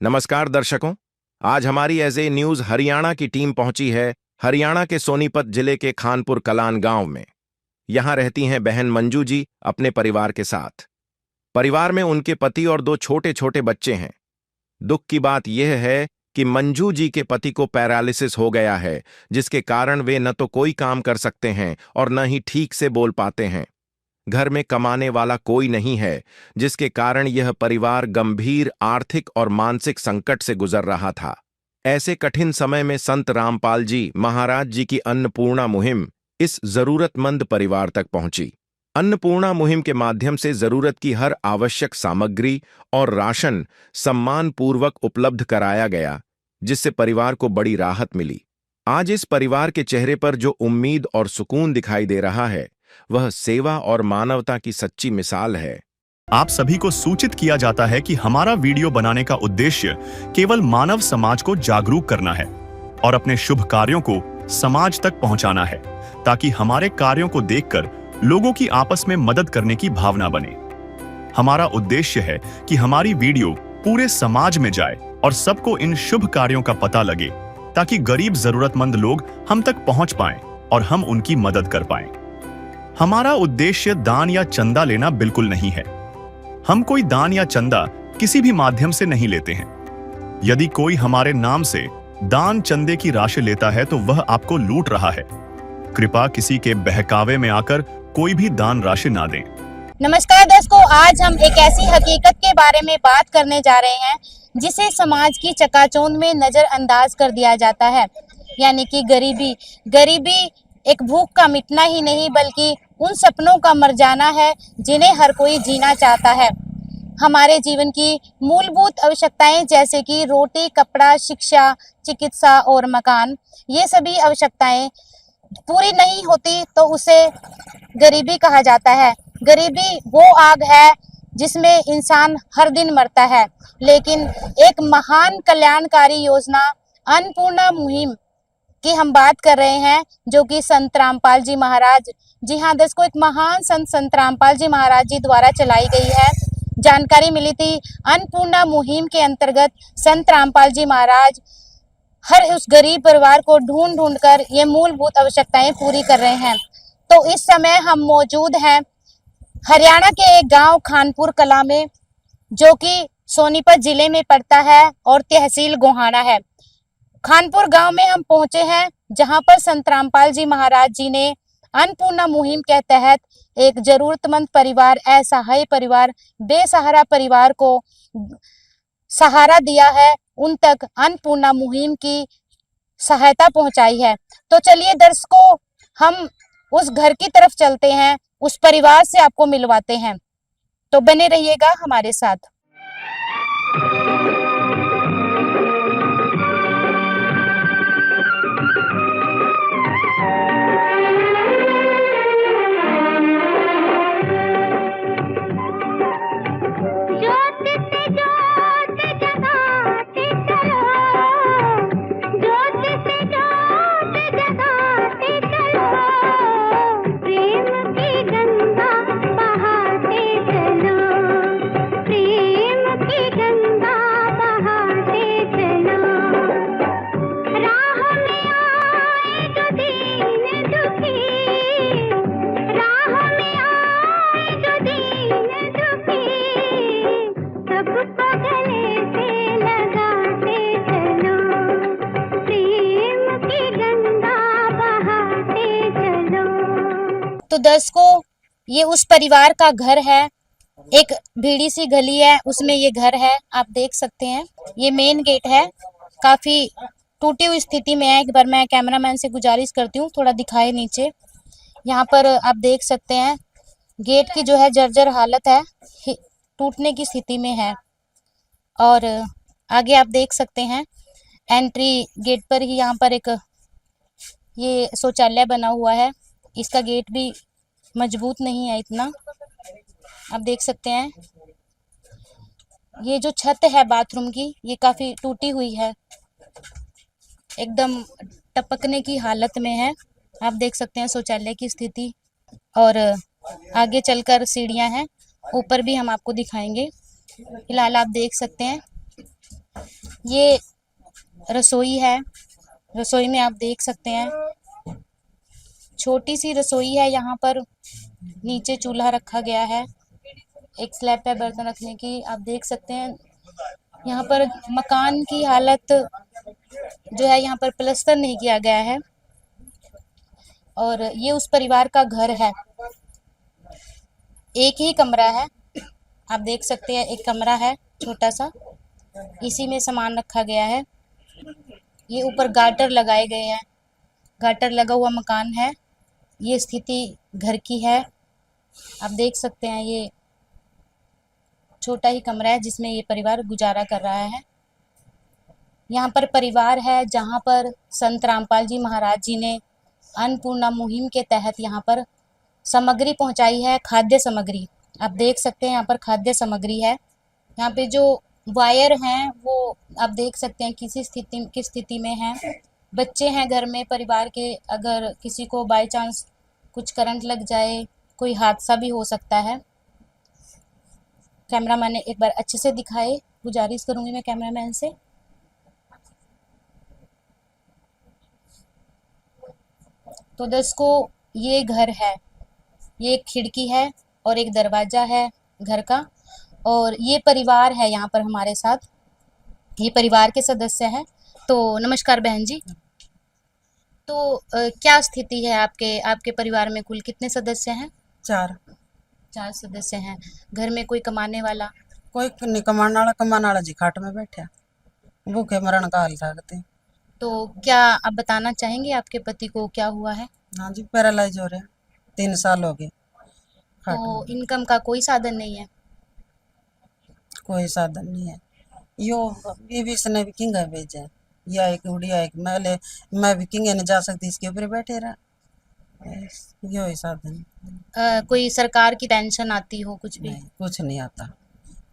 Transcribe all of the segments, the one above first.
नमस्कार दर्शकों। आज हमारी एज ए न्यूज हरियाणा की टीम पहुंची है हरियाणा के सोनीपत जिले के खानपुर कलान गांव में। यहां रहती हैं बहन मंजू जी अपने परिवार के साथ। परिवार में उनके पति और दो छोटे छोटे बच्चे हैं। दुख की बात यह है कि मंजू जी के पति को पैरालिसिस हो गया है, जिसके कारण वे न तो कोई काम कर सकते हैं और न ही ठीक से बोल पाते हैं। घर में कमाने वाला कोई नहीं है, जिसके कारण यह परिवार गंभीर आर्थिक और मानसिक संकट से गुजर रहा था। ऐसे कठिन समय में संत रामपाल जी महाराज जी की अन्नपूर्णा मुहिम इस जरूरतमंद परिवार तक पहुंची। अन्नपूर्णा मुहिम के माध्यम से जरूरत की हर आवश्यक सामग्री और राशन सम्मानपूर्वक उपलब्ध कराया गया, जिससे परिवार को बड़ी राहत मिली। आज इस परिवार के चेहरे पर जो उम्मीद और सुकून दिखाई दे रहा है, वह सेवा और मानवता की सच्ची मिसाल है। आप सभी को सूचित किया जाता है कि हमारा वीडियो बनाने का उद्देश्य केवल मानव समाज को जागरूक करना है और अपने शुभ कार्यों को समाज तक पहुंचाना है, ताकि हमारे कार्यों को देखकर लोगों की आपस में मदद करने की भावना बने। हमारा उद्देश्य है कि हमारी वीडियो पूरे समाज में जाए और सबको इन शुभ कार्यों का पता लगे, ताकि गरीब जरूरतमंद लोग हम तक पहुंच पाएं और हम उनकी मदद कर पाएं। हमारा उद्देश्य दान या चंदा लेना बिल्कुल नहीं है। हम कोई दान या चंदा किसी भी माध्यम से नहीं लेते हैं। यदि कोई हमारे नाम से दान चंदे की राशि लेता है तो वह आपको लूट रहा है। कृपया किसी के बहकावे में आकर कोई भी दान राशि ना दें। नमस्कार दोस्तों, आज हम एक ऐसी हकीकत के बारे में बात करने जा रहे हैं जिसे समाज की चकाचौंध में नजरअंदाज कर दिया जाता है, यानी कि गरीबी। गरीबी एक भूख का मिटना ही नहीं, बल्कि उन सपनों का मर जाना है जिन्हें हर कोई जीना चाहता है। हमारे जीवन की मूलभूत आवश्यकताएं जैसे कि रोटी, कपड़ा, शिक्षा, चिकित्सा और मकान, ये सभी आवश्यकताएं पूरी नहीं होती तो उसे गरीबी कहा जाता है। गरीबी वो आग है जिसमें इंसान हर दिन मरता है, लेकिन एक महान कल्याणकारी योजना अन्नपूर्णा मुहिम की हम बात कर रहे हैं, जो कि संत रामपाल जी महाराज, जी हाँ दोस्तों, एक महान संत रामपाल जी महाराज जी द्वारा चलाई गई है। जानकारी मिली थी अन्नपूर्णा मुहिम के अंतर्गत संत रामपाल जी महाराज हर उस गरीब परिवार को ढूंढ ढूंढ कर ये मूलभूत आवश्यकताएं पूरी कर रहे हैं। तो इस समय हम मौजूद हैं हरियाणा के एक गांव खानपुर कला में, जो कि सोनीपत जिले में पड़ता है और तहसील गोहाना है। खानपुर गांव में हम पहुंचे हैं, जहां पर संत रामपाल जी महाराज जी ने अन्नपूर्णा मुहिम के तहत एक जरूरतमंद परिवार, असहाय परिवार, बेसहारा परिवार को सहारा दिया है, उन तक अन्नपूर्णा मुहिम की सहायता पहुंचाई है। तो चलिए दर्शकों, हम उस घर की तरफ चलते हैं, उस परिवार से आपको मिलवाते हैं। तो बने रहिएगा हमारे साथ। तो दर्शकों, ये उस परिवार का घर है। एक भीड़ी सी गली है, उसमें ये घर है, आप देख सकते हैं। ये मेन गेट है, काफी टूटी हुई स्थिति में है। एक बार मैं कैमरामैन से गुजारिश करती हूँ थोड़ा दिखाए नीचे। यहाँ पर आप देख सकते हैं गेट की जो है जर्जर हालत है, टूटने की स्थिति में है। और आगे आप देख सकते हैं एंट्री गेट पर ही यहाँ पर एक ये शौचालय बना हुआ है। इसका गेट भी मजबूत नहीं है इतना, आप देख सकते हैं। ये जो छत है बाथरूम की, ये काफी टूटी हुई है, एकदम टपकने की हालत में है। आप देख सकते हैं शौचालय की स्थिति। और आगे चलकर सीढ़ियां हैं, ऊपर भी हम आपको दिखाएंगे। फिलहाल आप देख सकते हैं ये रसोई है। रसोई में आप देख सकते हैं छोटी सी रसोई है। यहाँ पर नीचे चूल्हा रखा गया है, एक स्लैब पे बर्तन रखने की। आप देख सकते हैं यहाँ पर मकान की हालत जो है, यहाँ पर प्लास्टर नहीं किया गया है। और ये उस परिवार का घर है, एक ही कमरा है। आप देख सकते हैं एक कमरा है छोटा सा, इसी में सामान रखा गया है। ये ऊपर गाटर लगाए गए हैं, गाटर लगा हुआ मकान है। ये स्थिति घर की है। आप देख सकते हैं ये छोटा ही कमरा है जिसमें ये परिवार गुजारा कर रहा है। यहाँ पर परिवार है जहाँ पर संत रामपाल जी महाराज जी ने अन्नपूर्णा मुहिम के तहत यहाँ पर सामग्री पहुँचाई है, खाद्य सामग्री। आप देख सकते हैं यहाँ पर खाद्य सामग्री है। यहाँ पे जो वायर हैं वो आप देख सकते हैं किस स्थिति में हैं। बच्चे हैं घर में परिवार के, अगर किसी को बाय चांस कुछ करंट लग जाए, कोई हादसा भी हो सकता है। कैमरामैन ने एक बार अच्छे से दिखाए, गुजारिश करूंगी मैं कैमरामैन से। तो दर्शकों, ये घर है, ये एक खिड़की है और एक दरवाजा है घर का। और ये परिवार है यहाँ पर हमारे साथ, ये परिवार के सदस्य हैं। तो नमस्कार बहन जी। तो क्या स्थिति है आपके परिवार में? कुल कितने सदस्य हैं? 4 सदस्य हैं। घर में कोई कमाने वाला? कोई नहीं कमाने वाला जी खाट में बैठा, भूखे मरण का हाल थाकते। तो क्या आप बताना चाहेंगे आपके पति को क्या हुआ है? हाँ जी, पैरालाइज हो रहे हैं, 3 साल हो गए खाट तो में। इनकम का कोई साधन नहीं है? कोई साधन नहीं है। यो ये भी इसने भी किंग भेजा, या एक उड़िया एक मैं भी किंग नहीं जा सकती, इसके ऊपर बैठे रहा। यो ही साधन। कोई सरकार की पेंशन आती हो कुछ भी? नहीं, कुछ नहीं आता,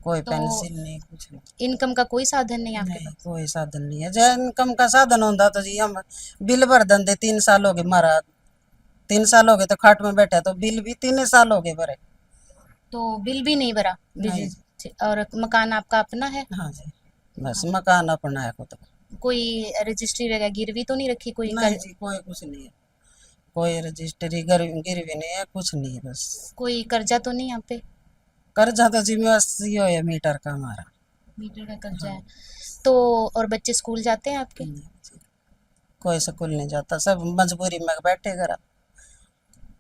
कोई तो पेंशन नहीं, कुछ नहीं। इनकम का कोई साधन नहीं आपके नहीं, पास? कोई साधन नहीं है। जो इनकम का साधन होता तो जी हम बिल भर देंगे। 3 साल हो गए मारा, 3 साल हो गए तो खाट में बैठा, तो बिल भी 3 साल हो गए भरे। तो बिल भी नहीं भरा? नहीं। और मकान आपका अपना है? हाँ जी, बस मकान अपना है खुद का। कोई रजिस्ट्री वगैरह गिरवी तो नहीं रखी? कोई नहीं जी, कोई कुछ नहीं है, कोई रजिस्ट्री गिरवी नहीं है, कुछ नहीं है। बस कोई कर्जा तो नहीं आप पे? कर्जा तो जी में 80 है मीटर का हमारा। मीटर का कर्जा है। तो और बच्चे स्कूल जाते हैं आपके? नहीं जी, कोई स्कूल नहीं जाता, सब मजबूरी में बैठे घर।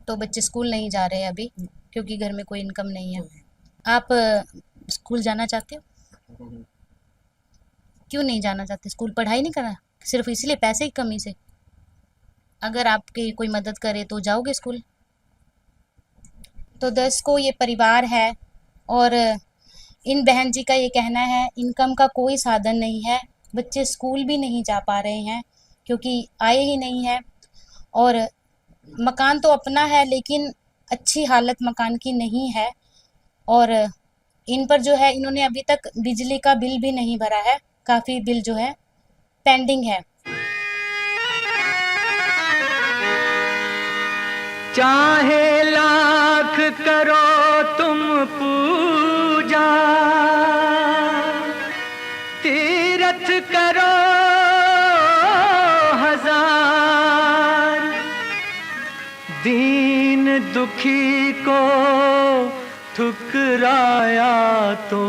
तो बच्चे स्कूल नहीं जा रहे हैं अभी क्योंकि घर में कोई इनकम नहीं है। आप स्कूल जाना चाहते हो? क्यों नहीं जाना चाहते? स्कूल पढ़ाई नहीं करना सिर्फ इसलिए, पैसे की कमी से? अगर आपकी कोई मदद करे तो जाओगे स्कूल? तो दर्शकों, ये परिवार है और इन बहन जी का ये कहना है इनकम का कोई साधन नहीं है, बच्चे स्कूल भी नहीं जा पा रहे हैं क्योंकि आए ही नहीं है। और मकान तो अपना है लेकिन अच्छी हालत मकान की नहीं है। और इन पर जो है इन्होंने अभी तक बिजली का बिल भी नहीं भरा है, काफ़ी बिल जो है पेंडिंग है। चाहे लाख करो तुम पूजा, तीरथ करो हजार, दीन दुखी को ठुकराया तो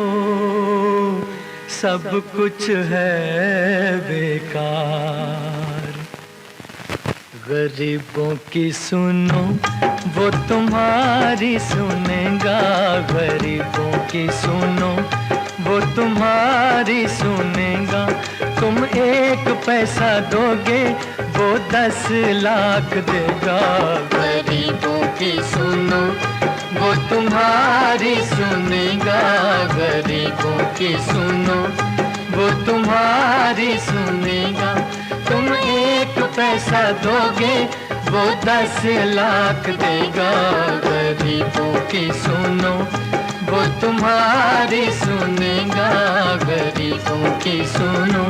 सब कुछ है बेकार। गरीबों की सुनो वो तुम्हारी सुनेगा, गरीबों की सुनो वो तुम्हारी सुनेगा। तुम 1 पैसा दोगे वो 10 लाख देगा। गरीबों की सुनो वो तुम्हारी सुनेगा, गरीबों की सुनो वो तुम्हारी सुनेगा। तुम 1 पैसा दोगे वो 10 लाख देगा। गरीबों की सुनो वो तुम्हारी सुनेगा, गरीबों की सुनो।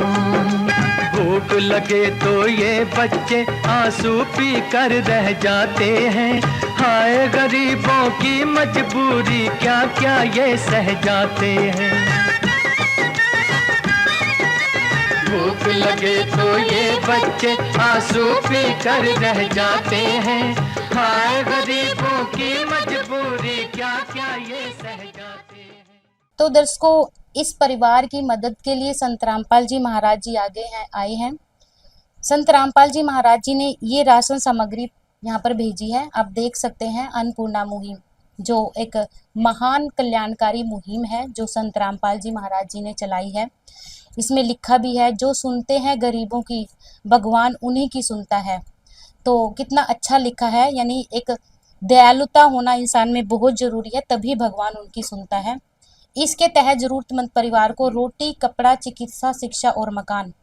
भूख लगे तो ये बच्चे आंसू पी कर रह जाते हैं, हाय गरीबों की मजबूरी क्या क्या ये सह जाते हैं। भूख लगे तो ये बच्चे आंसू पी कर रह जाते हैं। हाय गरीबों की मजबूरी, क्या क्या ये सह जाते हैं। तो दर्शकों, इस परिवार की मदद के लिए संत रामपाल जी महाराज जी आए हैं। संत रामपाल जी महाराज जी ने ये राशन सामग्री यहाँ पर भेजी है। आप देख सकते हैं अन्नपूर्णा मुहिम, जो एक महान कल्याणकारी मुहिम है जो संत रामपाल जी महाराज जी ने चलाई है। इसमें लिखा भी है, जो सुनते हैं गरीबों की, भगवान उन्हीं की सुनता है। तो कितना अच्छा लिखा है, यानी एक दयालुता होना इंसान में बहुत जरूरी है, तभी भगवान उनकी सुनता है। इसके तहत जरूरतमंद परिवार को रोटी, कपड़ा, चिकित्सा, शिक्षा और मकान,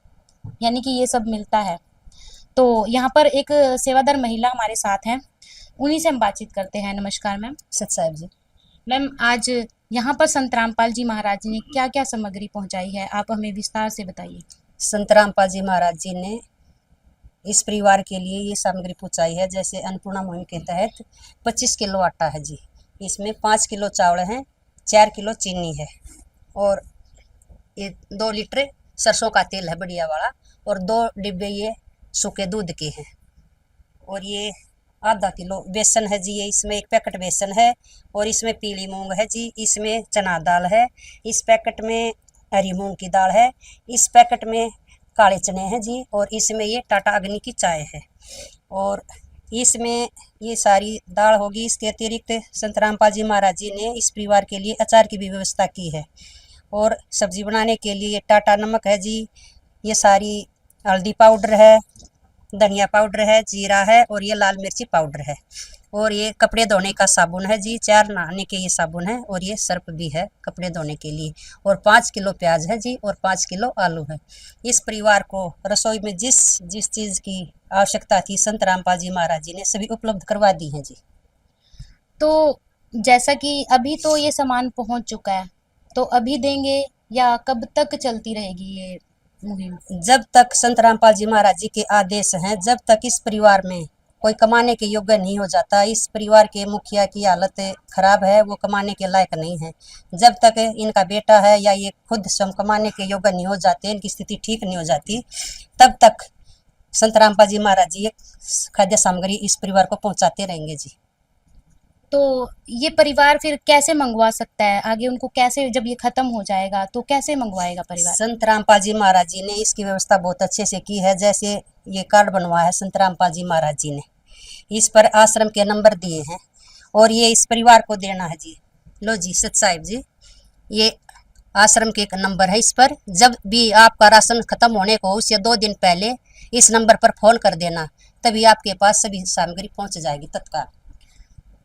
यानी कि ये सब मिलता है। तो यहाँ पर एक सेवादार महिला हमारे साथ हैं, उन्हीं से हम बातचीत करते हैं। नमस्कार मैम। सत साहिब जी। मैम, आज यहाँ पर संत रामपाल जी महाराज जी ने क्या क्या सामग्री पहुँचाई है, आप हमें विस्तार से बताइए। संत रामपाल जी महाराज जी ने इस परिवार के लिए ये सामग्री पहुँचाई है। जैसे अन्नपूर्णा मुहिम के तहत 25 किलो आटा है जी, इसमें 5 किलो चावल हैं, 4 किलो चीनी है, और ये 2 लीटर सरसों का तेल है बढ़िया वाला, और 2 डिब्बे ये सूखे दूध के हैं, और ये आधा किलो बेसन है जी। ये इसमें 1 पैकेट बेसन है, और इसमें पीली मूंग है जी, इसमें चना दाल है, इस पैकेट में हरी मूंग की दाल है, इस पैकेट में काले चने हैं जी, और इसमें ये टाटा अग्नि की चाय है, और इसमें ये सारी दाल होगी। इसके अतिरिक्त संत रामपाल जी महाराज जी ने इस परिवार के लिए अचार की भी व्यवस्था की है, और सब्जी बनाने के लिए टाटा नमक है जी, ये सारी हल्दी पाउडर है, धनिया पाउडर है, जीरा है, और ये लाल मिर्ची पाउडर है, और ये कपड़े धोने का साबुन है जी, 4 नहाने के ये साबुन है, और ये सर्फ भी है कपड़े धोने के लिए, और 5 किलो प्याज है जी, और 5 किलो आलू है। इस परिवार को रसोई में जिस चीज़ की आवश्यकता थी संत रामपाल जी महाराज जी ने सभी उपलब्ध करवा दी है जी। तो जैसा कि अभी तो ये सामान पहुंच चुका है, तो अभी देंगे या कब तक चलती रहेगी ये मुहिम? जब तक संत रामपाल जी महाराज जी के आदेश हैं, जब तक इस परिवार में कोई कमाने के योग्य नहीं हो जाता, इस परिवार के मुखिया की हालत खराब है, वो कमाने के लायक नहीं है, जब तक इनका बेटा है या ये खुद स्वयं कमाने के योग्य नहीं हो जाते, इनकी स्थिति ठीक नहीं हो जाती, तब तक संत रामपाल जी महाराज जी खाद्य सामग्री इस परिवार को पहुंचाते रहेंगे जी। तो ये परिवार फिर कैसे मंगवा सकता है आगे, उनको कैसे, जब ये खत्म हो जाएगा तो कैसे मंगवाएगा परिवार? संत रामपाल जी महाराज जी ने इसकी व्यवस्था बहुत अच्छे से की है। जैसे ये कार्ड बनवाया है संत रामपाल जी महाराज जी ने, इस पर आश्रम के नंबर दिए हैं, और ये इस परिवार को देना है जी। लो जी सत साहिब जी, ये आश्रम के एक नंबर है, इस पर जब भी आपका राशन खत्म होने को उससे 2 दिन पहले इस नंबर पर फोन कर देना, तभी आपके पास सभी सामग्री पहुंच जाएगी तत्काल।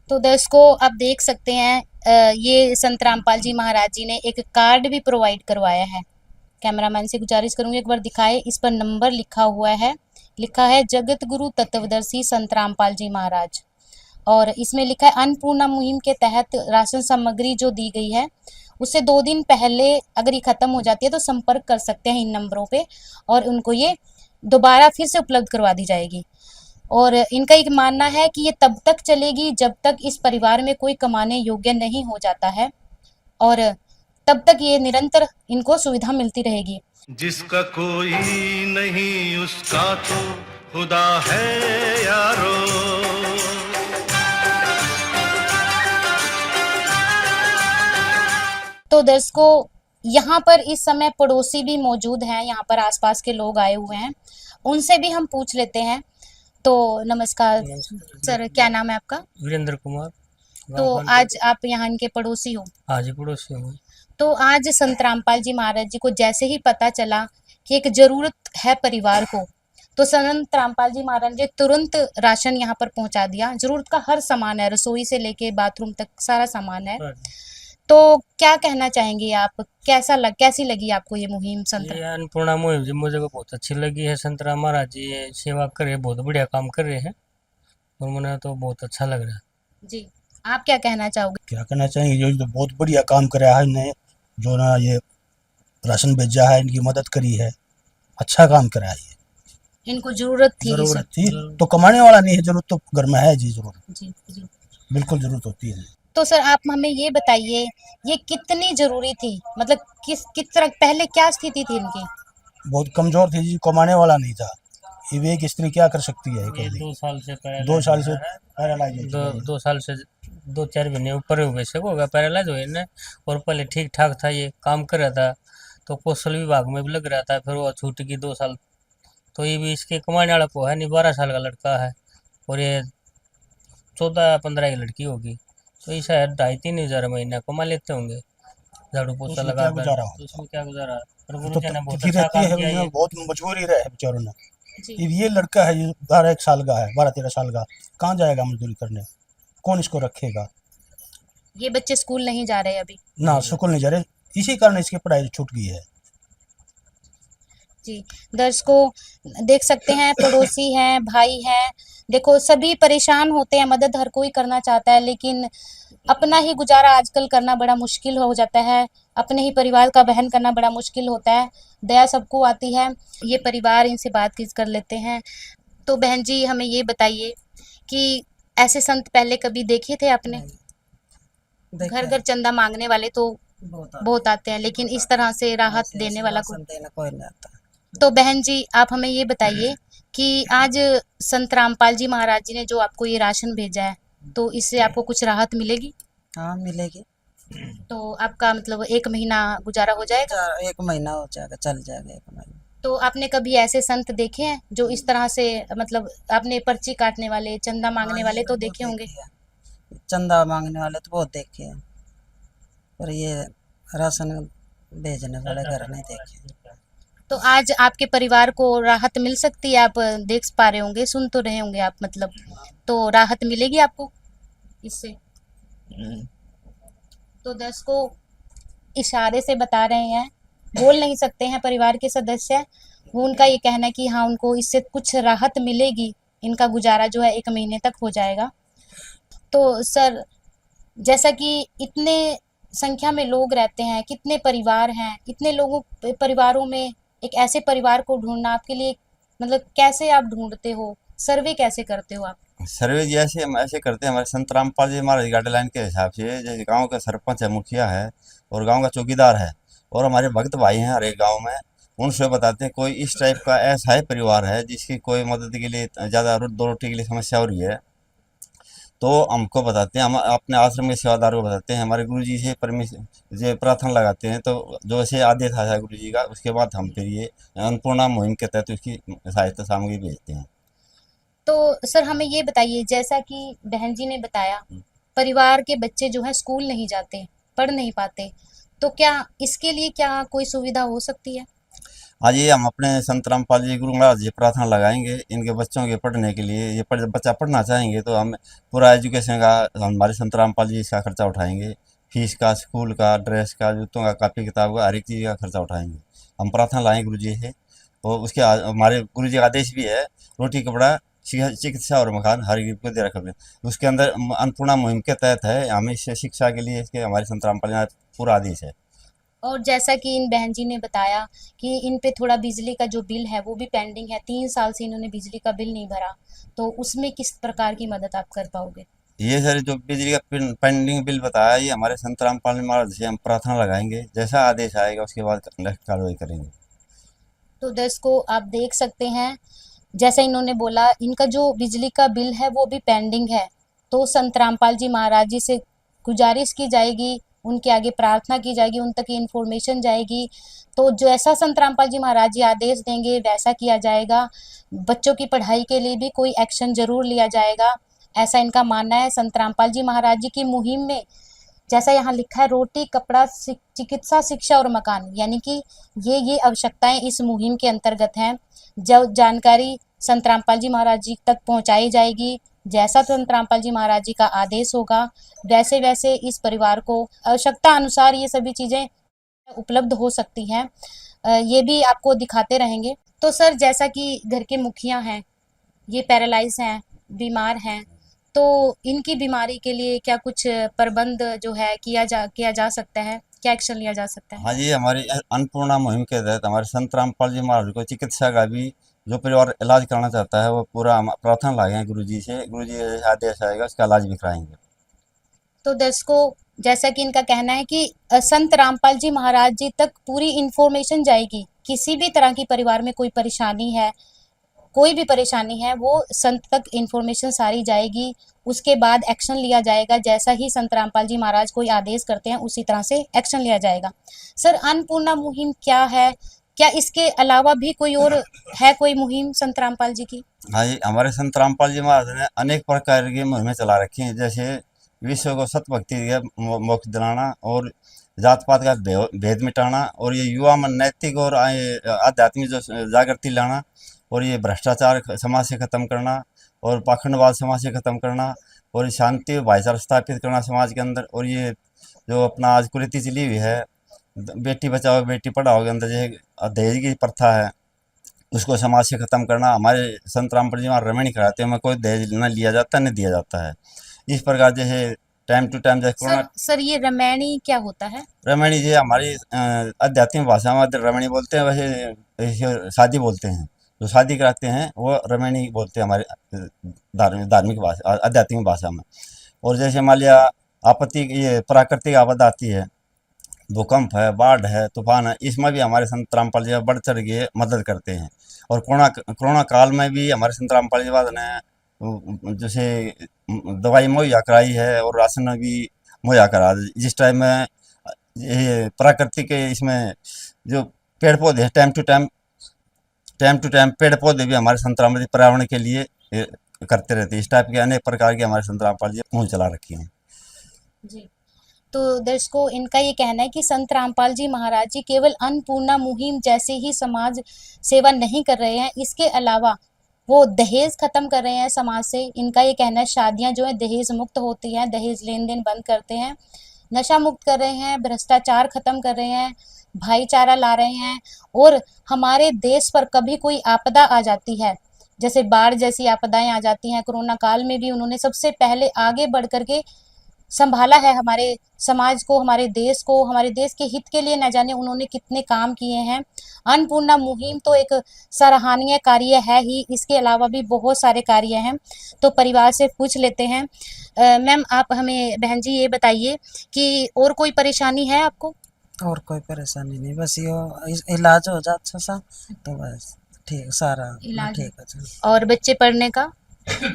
तो दर्शकों, आप देख सकते हैं ये संत रामपाल जी महाराज जी ने एक कार्ड भी प्रोवाइड करवाया है। कैमरामैन से गुजारिश करूंगी एक बार दिखाए, इस पर नंबर लिखा हुआ है, लिखा है जगत गुरु तत्वदर्शी संत रामपाल जी महाराज, और इसमें लिखा है अन्नपूर्णा मुहिम के तहत राशन सामग्री जो दी गई है उससे 2 दिन पहले अगर ये खत्म हो जाती है तो संपर्क कर सकते हैं इन नंबरों पे, और उनको ये दोबारा फिर से उपलब्ध करवा दी जाएगी। और इनका एक मानना है कि ये तब तक चलेगी जब तक इस परिवार में कोई कमाने योग्य नहीं हो जाता है, और तब तक ये निरंतर इनको सुविधा मिलती रहेगी। जिसका कोई नहीं उसका तो खुदा है यारो। तो दर्शकों, यहाँ पर इस समय पड़ोसी भी मौजूद हैं, यहाँ पर आसपास के लोग आए हुए हैं, उनसे भी हम पूछ लेते हैं। तो नमस्कार सर, क्या नाम है आपका? वीरेंद्र कुमार। तो आज आप यहाँ इनके पड़ोसी हो? हाँ जी, पड़ोसी हूँ। तो आज संत रामपाल जी महाराज जी को जैसे ही पता चला कि एक जरूरत है परिवार को, तो संत रामपाल जी महाराज जी तुरंत राशन यहाँ पर पहुंचा दिया। जरूरत का हर सामान है, रसोई से लेके बाथरूम तक सारा सामान है। तो क्या कहना चाहेंगे आप, कैसी लगी आपको ये मुहिम संत? ये अन्नपूर्णा मुहिम जी मुझे को बहुत अच्छी लगी है। संत राम महाराज जी ये सेवा कर रहे, बहुत बढ़िया काम कर रहे हैं, और मुझे तो बहुत अच्छा लग रहा है जी। आप क्या कहना चाहोगे? क्या कहना चाहेंगे, ये तो बहुत बढ़िया काम कराया है इन्हें, जो ना ये राशन भेजा है, इनकी मदद करी है, अच्छा काम कराया है। इनको जरूरत थी तो कमाने वाला नहीं है, जरूरत तो घर में है जी, जरूरत जी जी बिल्कुल जरूरत होती है। तो सर आप हमें ये बताइए, ये कितनी जरूरी थी, मतलब किस तरह, पहले क्या स्थिति थी इनकी? बहुत कमजोर थी जी, कमाने वाला नहीं था। ये एक स्त्री क्या कर सकती है ये अकेली? 2 साल से 2 साल से पैरालाइज पैरालाइज हो चुका है। 2 साल से 2-4 महीने ऊपर हो गए से होगा पैरालाइज हुए ने। और पहले ठीक ठाक था, ये काम कर रहा था तो कौशल विभाग में भी लग रहा था, फिर वो छूट गई 2 साल। तो ये भी इसके कमाने वाला को है नहीं, 12 साल का लड़का है और ये 14-15 की लड़की होगी। तो ये शायद 2,500-3,000 महीना कमा लेते होंगे झाड़ू तो पोछा उसमें क्या लगाकर। गुजारा तो होता? उसमें क्या गुजारा, और तो गुरुजी ने बहुत तिथि अच्छा रहती काम है, किया उनमें ये। बहुत मजबूरी रहे बेचारों ने। जी ये लड़का है, ये 12-1 साल का है, 12-13 साल का, कहाँ जाएगा मजदूरी करने? कौन इसको रखेगा? ये बच्चे स्कूल नहीं जा रहे अभी। ना स्कूल नहीं जा रहे, इसी कारण इसकी पढ़ाई छूट गई है। जी दर्शकों देख सकते हैं, पड़ोसी हैं, भाई हैं, देखो सभी परेशान होते हैं, मदद हर कोई करना चाहता है, लेकिन अपना ही गुजारा आजकल करना बड़ा मुश्किल हो जाता है, अपने ही परिवार का वहन करना बड़ा मुश्किल होता है। दया सबको आती है। ये परिवार, इनसे बात कर लेते हैं। तो बहन जी हमें ये बताइए कि ऐसे संत पहले कभी देखे थे आपने? नहीं घर देखे घर चंदा मांगने वाले तो बहुत आते हैं, लेकिन इस तरह से राहत ऐसे देने ऐसे वाला राशन देना कोई नहीं आता। तो बहन जी आप हमें ये बताइए कि आज संत रामपाल जी महाराज जी ने जो आपको ये राशन भेजा है, तो इससे आपको कुछ राहत मिलेगी? हाँ मिलेगी। तो आपका मतलब 1 महीना गुजारा हो जाएगा? 1 महीना हो जाएगा, चल जाएगा 1 महीना। तो आपने कभी ऐसे संत देखे हैं जो इस तरह से, मतलब आपने पर्ची काटने वाले, चंदा मांगने हाँ, वाले ये तो बहुत देखे होंगे? देखे हैं। चंदा मांगने वाले तो बहुत देखे हैं, पर ये राशन भेजने वाले घर नहीं देखे। तो आज आपके परिवार को राहत मिल सकती है, आप देख पा रहे होंगे, सुन तो रहे होंगे आप, मतलब तो राहत मिलेगी आपको इससे? तो दर्शकों इशारे से बता रहे हैं, बोल नहीं सकते हैं परिवार के सदस्य, वो उनका ये कहना है कि हाँ उनको इससे कुछ राहत मिलेगी, इनका गुजारा जो है 1 महीने तक हो जाएगा। तो सर जैसा कि इतने संख्या में लोग रहते हैं, कितने परिवार हैं, इतने लोगों परिवारों में एक ऐसे परिवार को ढूंढना आपके लिए मतलब कैसे आप ढूंढते हो, सर्वे कैसे करते हो आप? सर्वे जैसे हम ऐसे करते हैं, हमारे संत रामपाल जी महाराज गाइडलाइन के हिसाब से, जैसे गांव का सरपंच है, मुखिया है और गांव का चौकीदार है और हमारे भक्त भाई हैं हर एक गांव में, उनसे बताते हैं कोई इस टाइप का ऐसा है परिवार है जिसकी कोई मदद के लिए ज़्यादा दो रोटी के लिए समस्या हो रही है, तो हमको बताते हैं, हम अपने आश्रम के सेवादार को बताते हैं, हमारे गुरु जी से परमिशन जो प्रार्थना लगाते हैं, तो जो ऐसे आदेश आता है गुरु जी का, उसके बाद हम फिर ये अन्नपूर्णा मुहिम के तहत उसकी सहायता सामग्री भेजते हैं। तो सर हमें ये बताइए, जैसा कि बहन जी ने बताया परिवार के बच्चे जो है स्कूल नहीं जाते, पढ़ नहीं पाते, तो क्या इसके लिए क्या कोई सुविधा हो सकती है? आज ये हम अपने संत रामपाल जी गुरु महाराज जी प्रार्थना लगाएंगे इनके बच्चों के पढ़ने के लिए, ये बच्चा पढ़ना चाहेंगे तो हम पूरा एजुकेशन का हमारे संत रामपाल जी इसका खर्चा उठाएंगे, फीस का, स्कूल का, ड्रेस का, जूतों का, कापी किताब का, हर एक चीज़ का खर्चा उठाएंगे। हम प्रार्थना लाएंगे गुरु जी से और उसके हमारे गुरु जी का आदेश भी है, रोटी कपड़ा चिकित्सा और मकान हर गरीब को दे रखा है। उसके अंदर अन्नपूर्णा मुहिम के तहत है, हमें शिक्षा के लिए इसके हमारे संत रामपाल जी का पूरा आदेश है। और जैसा कि इन बहन जी ने बताया कि इन पे थोड़ा बिजली का जो बिल है वो भी पेंडिंग है, 3 साल से इन्होंने बिजली का बिल नहीं भरा, तो उसमें किस प्रकार की मदद आप कर पाओगे? ये सर जो बिजली का पेंडिंग बिल बताया, ये हमारे संत रामपाल जी महाराज से हम प्रार्थना लगाएंगे, जैसा आदेश आएगा उसके बाद कार्रवाई करेंगे। तो दर्शकों आप देख सकते हैं, जैसा इन्होंने बोला इनका जो बिजली का बिल है वो भी पेंडिंग है, तो संत रामपाल जी महाराज जी से गुजारिश की जाएगी, उनके आगे प्रार्थना की जाएगी, उन तक ये इन्फॉर्मेशन जाएगी, तो जैसा संत रामपाल जी महाराज जी आदेश देंगे वैसा किया जाएगा। बच्चों की पढ़ाई के लिए भी कोई एक्शन जरूर लिया जाएगा, ऐसा इनका मानना है। संत रामपाल जी महाराज जी की मुहिम में जैसा यहाँ लिखा है, रोटी कपड़ा चिकित्सा शिक्षा और मकान, यानी कि ये आवश्यकताएं इस मुहिम के अंतर्गत हैं। जब जानकारी संत रामपाल जी महाराज जी तक पहुंचाई जाएगी, जैसा संत रामपाल जी महाराज जी का आदेश होगा वैसे वैसे इस परिवार को आवश्यकता अनुसार ये सभी चीजें उपलब्ध हो सकती हैं। ये भी आपको दिखाते रहेंगे। तो सर जैसा कि घर के मुखिया हैं, ये पैरालाइज हैं, बीमार हैं, तो इनकी बीमारी के लिए क्या कुछ प्रबंध जो है किया जा सकता है, क्या एक्शन लिया जा सकता है? हाँ जी, हमारी अन्नपूर्णा मुहिम के तहत हमारे संत रामपाल जी महाराज को चिकित्सा का भी, जो परिवार इलाज कराना चाहता है वो पूरा हम प्रार्थना लाए हैं गुरु जी से, गुरु जी जैसे आदेश आएगा उसका इलाज भी कराएंगे। तो दर्शकों जैसा कि इनका कहना है कि संत रामपाल जी महाराज जी तक पूरी इन्फॉर्मेशन जाएगी, किसी भी तरह की परिवार में कोई परेशानी है, कोई भी परेशानी है, वो संत तक इन्फॉर्मेशन सारी जाएगी, उसके बाद एक्शन लिया जाएगा। जैसा ही संत रामपाल जी महाराज कोई आदेश करते हैं उसी तरह से एक्शन लिया जाएगा। सर, अन्नपूर्णा मुहिम क्या है? क्या इसके अलावा भी कोई और है कोई मुहिम संत रामपाल जी की? हाँ जी, हमारे संत रामपाल जी महाराज ने अनेक प्रकार की मुहिमें चला रखी हैं, जैसे विश्व को सत भक्ति का मोक्ष दिलाना और जात पात का भेद मिटाना, और ये युवा में नैतिक और आध्यात्मिक जो जागृति लाना, और ये भ्रष्टाचार समाज से खत्म करना, और पाखंडवाद समाज से खत्म करना, और शांति और भाईचारा स्थापित करना समाज के अंदर। और ये जो अपना आज कुरीति चली हुई है बेटी बचाओ बेटी पढ़ाओ के अंदर जो दहेज की प्रथा है उसको समाज से खत्म करना। हमारे संत रामपाल जी वहाँ रमणी कराते हैं, में कोई दहेज न लिया जाता न दिया जाता है। इस प्रकार जैसे टाइम टू टाइम जैसे सर, ये रमैणी क्या होता है? रमणी जी हमारी आध्यात्मिक भाषा में रमणी बोलते हैं, वैसे शादी बोलते हैं, जो शादी कराते हैं वो रमणी बोलते हैं हमारे धार्मिक भाषा आध्यात्मिक भाषा में। और जैसे मान लिया आपत्ति ये प्राकृतिक आपदा आती है, भूकंप है, बाढ़ है, तूफान है, इसमें भी हमारे संत रामपाल जी बढ़ चढ़ के मदद करते हैं। और कोरोना काल में भी हमारे संत रामपाल जी ने जैसे दवाई मुहैया कराई है और राशन भी मुहैया करा, जिस टाइम में ये प्राकृतिक के इसमें जो पेड़ पौधे हैं टाइम टू टाइम पेड़ पौधे भी हमारे संत रामपाल जी पर्यावरण के लिए करते रहते हैं। इस टाइप के अनेक प्रकार के हमारे संत रामपाल जी मुहिम चला रखी हैं जी। तो दर्शकों, इनका ये कहना है कि संत रामपाल जी महाराज जी केवल अन्नपूर्णा मुहिम जैसे ही समाज सेवा नहीं कर रहे हैं, इसके अलावा वो दहेज खत्म कर रहे हैं समाज से। इनका ये कहना है शादियां जो है दहेज मुक्त होती हैं, दहेज लेन देन बंद करते हैं, नशा मुक्त कर रहे हैं, भ्रष्टाचार खत्म कर रहे हैं, भाईचारा ला रहे हैं। और हमारे देश पर कभी कोई आपदा आ जाती है, जैसे बाढ़ जैसी आपदाएं आ जाती हैं, कोरोना काल में भी उन्होंने सबसे पहले आगे बढ़ करके संभाला है हमारे समाज को, हमारे देश को, हमारे देश के हित के लिए न जाने उन्होंने कितने काम किए हैं। अन्नपूर्णा मुहिम तो एक सराहनीय कार्य है ही, इसके अलावा भी बहुत सारे कार्य हैं। तो परिवार से पूछ लेते हैं। मैम, आप हमें, बहन जी, ये बताइए कि और कोई परेशानी है आपको? और कोई परेशानी नहीं, बस ये इलाज हो जाए अच्छा सा तो बस ठीक, सारा इलाज ठीक हो जाए। और बच्चे पढ़ने का?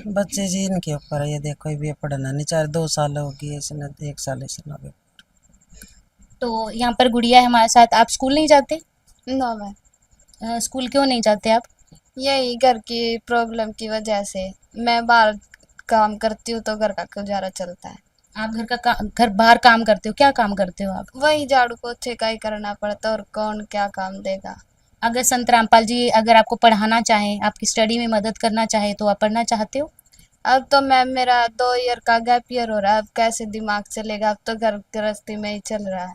बच्चे जी इनके ऊपर है, ये देखो ये पढ़ना नहीं चाहे, 2 साल होगी इसने, 1 साल इसने हो गया। तो यहाँ पर गुड़िया है हमारे साथ। आप स्कूल नहीं जाते? नो मैम, स्कूल क्यों नहीं जाते आप? यही घर की प्रॉब्लम की वजह से। मैं बाहर काम करती हूँ तो घर का गुजारा चलता है। आप घर बाहर काम करते हो? क्या काम करते हो आप? वही झाड़ू पोछे का ही करना पड़ता है, और कौन क्या काम देगा। अगर संत रामपाल जी अगर आपको पढ़ाना चाहें, आपकी स्टडी में मदद करना चाहे, तो आप पढ़ना चाहते हो? अब तो मैम मेरा 2 ईयर का गैप ईयर हो रहा है, अब कैसे दिमाग चलेगा, अब तो घर गृहस्थी में ही चल रहा है।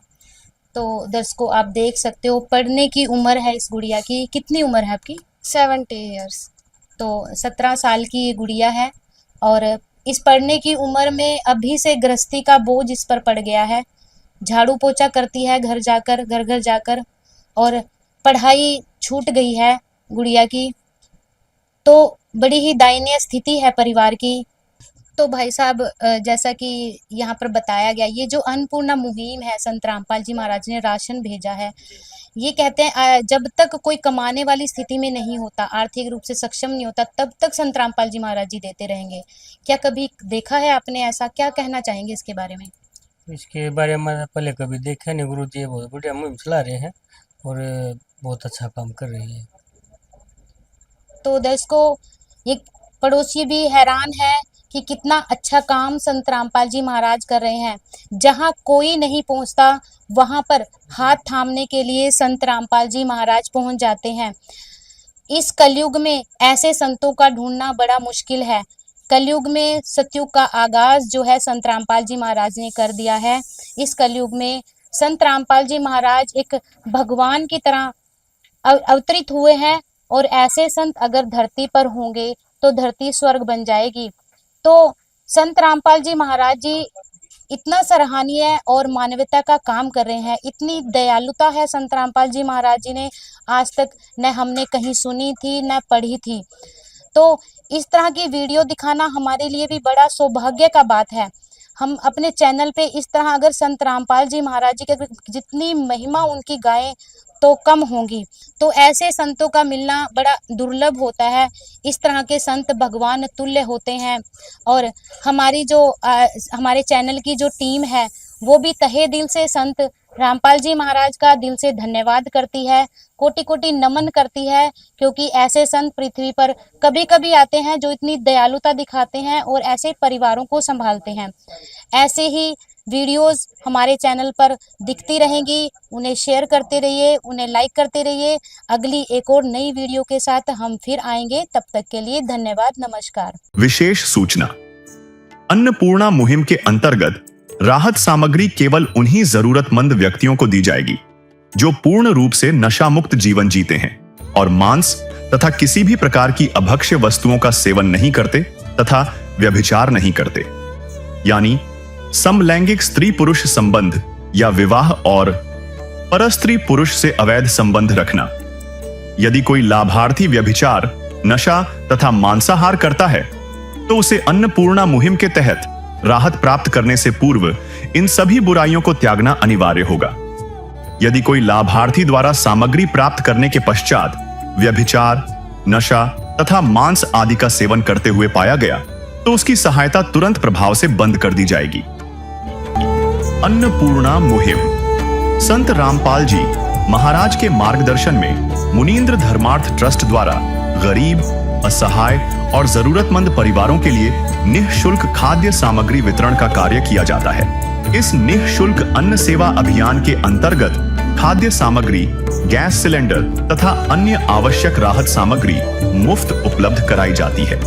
तो दर्शकों, आप देख सकते हो पढ़ने की उम्र है इस गुड़िया की। कितनी उम्र है आपकी? 70 ईयर्स। तो 17 साल की ये गुड़िया है, और इस पढ़ने की उम्र में अभी से गृहस्थी का बोझ इस पर पड़ गया है। झाड़ू पोछा करती है घर घर जाकर, और पढ़ाई छूट गई है गुड़िया की। तो बड़ी ही दयनीय स्थिति है परिवार की। तो भाई साहब, जैसा कि यहाँ पर बताया गया, ये जो अन्नपूर्णा मुहिम है, संत रामपाल जी महाराज ने राशन भेजा है। ये कहते हैं जब तक कोई कमाने वाली स्थिति में नहीं होता, आर्थिक रूप से सक्षम नहीं होता, तब तक संत रामपाल जी महाराज जी देते रहेंगे। क्या कभी देखा है आपने ऐसा? क्या कहना चाहेंगे इसके बारे में? इसके बारे में पहले कभी देखा नहीं। गुरु जी बहुत बढ़िया मुहिम चला रहे हैं और बहुत अच्छा काम कर रही है। तो दर्शकों, एक पड़ोसी भी हैरान है कि कितना अच्छा काम संत रामपाल जी महाराज कर रहे हैं। जहां कोई नहीं पहुंचता, वहां पर हाथ थामने के लिए संत रामपाल जी महाराज पहुंच जाते हैं। इस कलयुग में ऐसे संतों का ढूंढना बड़ा मुश्किल है। कलयुग में सतयुग का आगाज जो है संत रामपाल जी महाराज ने कर दिया है। इस कलयुग में संत रामपाल जी महाराज एक भगवान की तरह अवतरित हुए हैं, और ऐसे संत अगर धरती पर होंगे तो धरती स्वर्ग बन जाएगी। तो संत रामपाल जी महाराज जी इतना सराहनीय और मानवता का काम कर रहे हैं। इतनी दयालुता है संत रामपाल जी महाराज जी ने आज तक न हमने कहीं सुनी थी न पढ़ी थी। तो इस तरह की वीडियो दिखाना हमारे लिए भी बड़ा सौभाग्य का बात है। हम अपने चैनल पे इस तरह अगर संत रामपाल जी महाराज जी की जितनी महिमा उनकी गाएं तो कम होंगी। तो ऐसे संतों का मिलना बड़ा दुर्लभ होता है। इस तरह के संत भगवान तुल्य होते हैं। और हमारी जो हमारे चैनल की जो टीम है वो भी तहे दिल से संत रामपाल जी महाराज का दिल से धन्यवाद करती है, कोटि कोटि नमन करती है, क्योंकि ऐसे संत पृथ्वी पर कभी कभी आते हैं जो इतनी दयालुता दिखाते हैं और ऐसे परिवारों को संभालते हैं। ऐसे ही वीडियोस हमारे चैनल पर दिखती रहेंगी, उन्हें शेयर करते रहिए, उन्हें लाइक करते रहिए। अगली एक और नई वीडियो के साथ हम फिर आएंगे, तब तक के लिए धन्यवाद, नमस्कार। विशेष सूचना, अन्नपूर्णा मुहिम के अंतर्गत राहत सामग्री केवल उन्हीं जरूरतमंद व्यक्तियों को दी जाएगी जो पूर्ण रूप से नशा मुक्त जीवन जीते हैं और मांस तथा किसी भी प्रकार की अभक्ष्य वस्तुओं का सेवन नहीं करते तथा व्यभिचार नहीं करते, यानी समलैंगिक स्त्री पुरुष संबंध या विवाह और परस्त्री पुरुष से अवैध संबंध रखना। यदि कोई लाभार्थी व्यभिचार, नशा तथा मांसाहार करता है तो उसे अन्नपूर्णा मुहिम के तहत राहत प्राप्त करने से पूर्व इन सभी बुराइयों को त्यागना अनिवार्य होगा। यदि कोई लाभार्थी द्वारा सामग्री प्राप्त करने के पश्चात व्यभिचार, नशा तथा मांस आदि का सेवन करते हुए पाया गया तो उसकी सहायता तुरंत प्रभाव से बंद कर दी जाएगी। अन्नपूर्णा मुहिम संत रामपाल जी महाराज के मार्गदर्शन में मुनींद्र धर्मार्थ ट्रस्ट द्वारा गरीब, असहाय और जरूरतमंद परिवारों के लिए निःशुल्क खाद्य सामग्री वितरण का कार्य किया जाता है। इस निःशुल्क अन्न सेवा अभियान के अंतर्गत खाद्य सामग्री, गैस सिलेंडर तथा अन्य आवश्यक राहत सामग्री मुफ्त उपलब्ध कराई जाती है।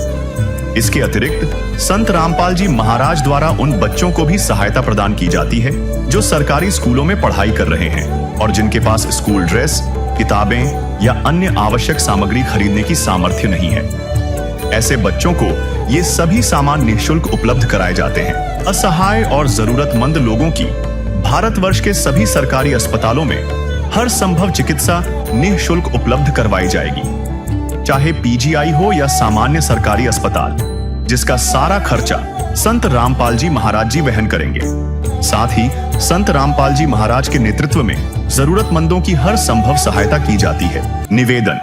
इसके अतिरिक्त संत रामपाल जी महाराज द्वारा उन बच्चों को भी सहायता प्रदान की जाती है जो सरकारी स्कूलों में पढ़ाई कर रहे हैं और जिनके पास स्कूल ड्रेस, किताबें या अन्य आवश्यक सामग्री खरीदने की सामर्थ्य नहीं है। ऐसे बच्चों को ये सभी सामान निःशुल्क उपलब्ध कराए जाते हैं। असहाय और जरूरतमंद लोगों की भारतवर्ष के सभी सरकारी अस्पतालों में हर संभव चिकित्सा निःशुल्क उपलब्ध करवाई जाएगी, चाहे पीजीआई हो या सामान्य सरकारी अस्पताल, जिसका सारा खर्चा संत रामपाल जी महाराज जी वहन करेंगे। साथ ही संत रामपाल जी महाराज के नेतृत्व में जरूरतमंदों की हर संभव सहायता की जाती है। निवेदन,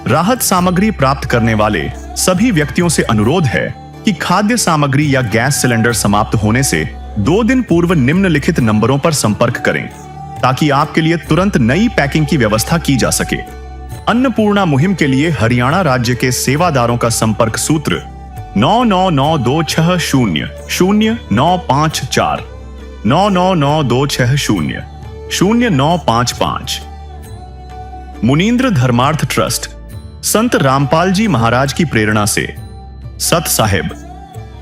राहत सामग्री प्राप्त करने वाले सभी व्यक्तियों से अनुरोध है कि खाद्य सामग्री या गैस सिलेंडर समाप्त होने से 2 दिन पूर्व निम्नलिखित नंबरों पर संपर्क करें ताकि आपके लिए तुरंत नई पैकिंग की व्यवस्था की जा सके। अन्नपूर्णा मुहिम के लिए हरियाणा राज्य के सेवादारों का संपर्क सूत्र 9992600954 9992600955। मुनींद्र धर्मार्थ ट्रस्ट संत रामपाल जी महाराज की प्रेरणा से सत साहिब